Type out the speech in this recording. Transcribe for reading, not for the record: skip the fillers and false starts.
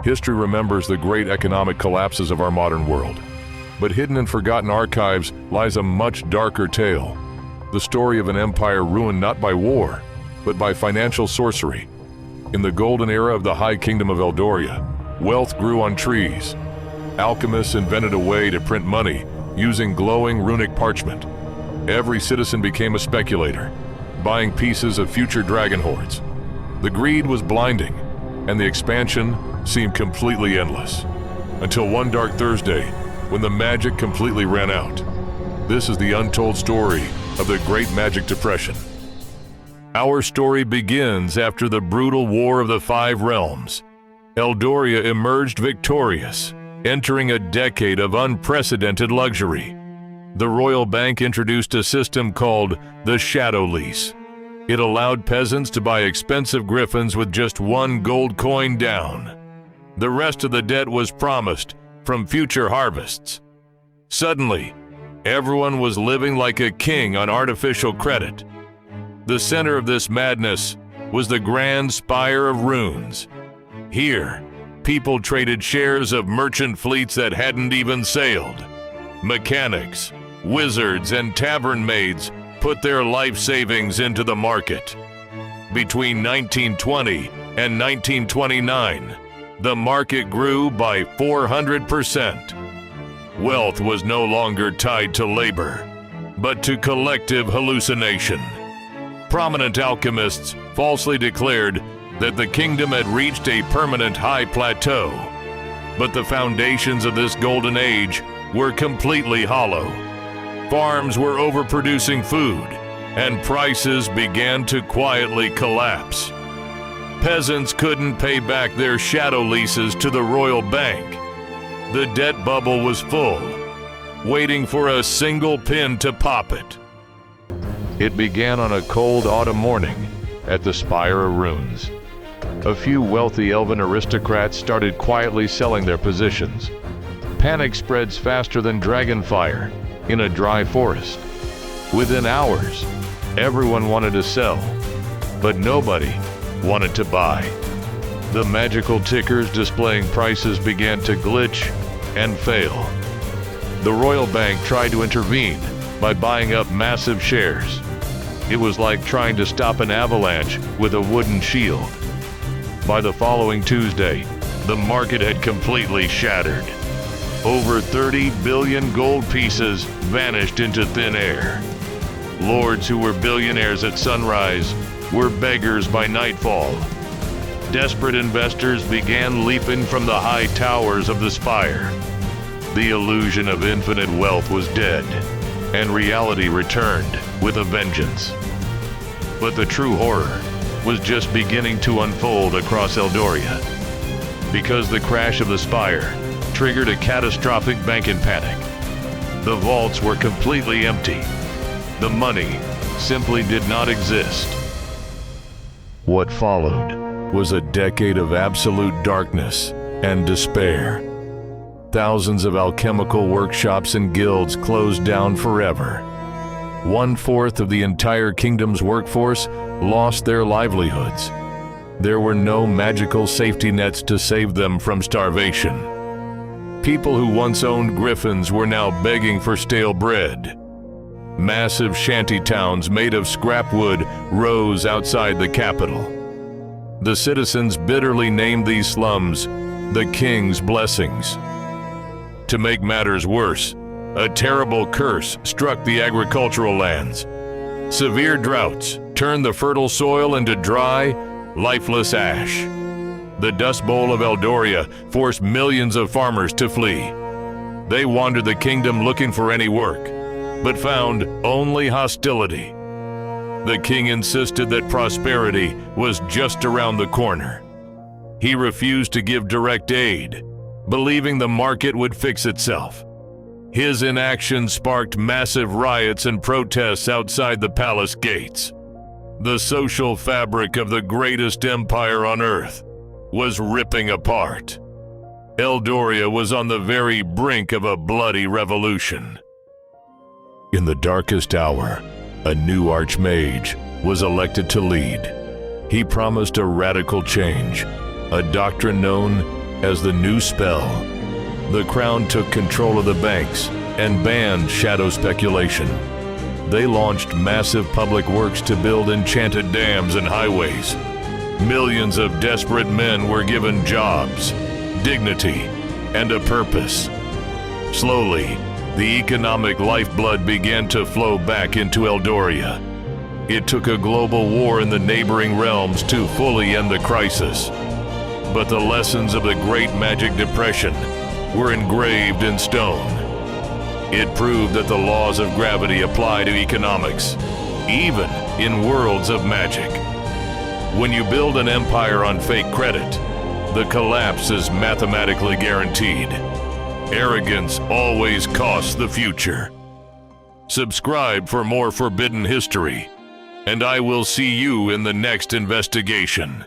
History remembers the great economic collapses of our modern world. But hidden in forgotten archives lies a much darker tale. The story of an empire ruined not by war, but by financial sorcery. In the golden era of the High Kingdom of Eldoria, wealth grew on trees. Alchemists invented a way to print money using glowing runic parchment. Every citizen became a speculator, buying pieces of future dragon hoards. The greed was blinding, and the expansion seemed completely endless. Until one dark Thursday, when the magic completely ran out. This is the untold story of the Great Magic Depression. Our story begins after the brutal War of the Five Realms. Eldoria emerged victorious, entering a decade of unprecedented luxury. The royal bank introduced a system called the shadow lease. It allowed peasants to buy expensive griffins with just one gold coin down. The rest of the debt was promised from future harvests. Suddenly, everyone was living like a king on artificial credit. The center of this madness was the Grand Spire of Runes. Here, people traded shares of merchant fleets that hadn't even sailed. Mechanics, wizards, and tavern maids put their life savings into the market. Between 1920 and 1929, the market grew by 400%. Wealth was no longer tied to labor, but to collective hallucination. Prominent alchemists falsely declared that the kingdom had reached a permanent high plateau, but the foundations of this golden age were completely hollow. Farms were overproducing food, and prices began to quietly collapse. Peasants couldn't pay back their shadow leases to the royal bank. The debt bubble was full, waiting for a single pin to pop it. It began on a cold autumn morning at the Spire of Runes. A few wealthy elven aristocrats started quietly selling their positions. Panic spreads faster than dragonfire in a dry forest. Within hours, everyone wanted to sell, but nobody wanted to buy. The magical tickers displaying prices began to glitch and fail. The royal bank tried to intervene by buying up massive shares. It was like trying to stop an avalanche with a wooden shield. By the following Tuesday, the market had completely shattered. Over 30 billion gold pieces vanished into thin air. Lords who were billionaires at sunrise were beggars by nightfall. Desperate investors began leaping from the high towers of the spire. The illusion of infinite wealth was dead, and reality returned with a vengeance. But the true horror was just beginning to unfold across Eldoria, because the crash of the spire triggered a catastrophic banking panic. The vaults were completely empty. The money simply did not exist. What followed was a decade of absolute darkness and despair. Thousands of alchemical workshops and guilds closed down forever. 1/4 of the entire kingdom's workforce lost their livelihoods. There were no magical safety nets to save them from starvation. People who once owned griffins were now begging for stale bread. Massive shanty towns made of scrap wood rose outside the capital. The citizens bitterly named these slums the King's Blessings. To make matters worse, a terrible curse struck the agricultural lands. Severe droughts turned the fertile soil into dry, lifeless ash. The Dust Bowl of Eldoria forced millions of farmers to flee. They wandered the kingdom looking for any work, but found only hostility. The king insisted that prosperity was just around the corner. He refused to give direct aid, believing the market would fix itself. His inaction sparked massive riots and protests outside the palace gates. The social fabric of the greatest empire on earth was ripping apart. Eldoria was on the very brink of a bloody revolution. In the darkest hour, a new archmage was elected to lead. He promised a radical change, a doctrine known as the new spell. The crown took control of the banks and banned shadow speculation. They launched massive public works to build enchanted dams and highways. Millions of desperate men were given jobs, dignity, and a purpose. Slowly, the economic lifeblood began to flow back into Eldoria. It took a global war in the neighboring realms to fully end the crisis. But the lessons of the Great Magic Depression were engraved in stone. It proved that the laws of gravity apply to economics, even in worlds of magic. When you build an empire on fake credit, the collapse is mathematically guaranteed. Arrogance always costs the future. Subscribe for more forbidden history, and I will see you in the next investigation.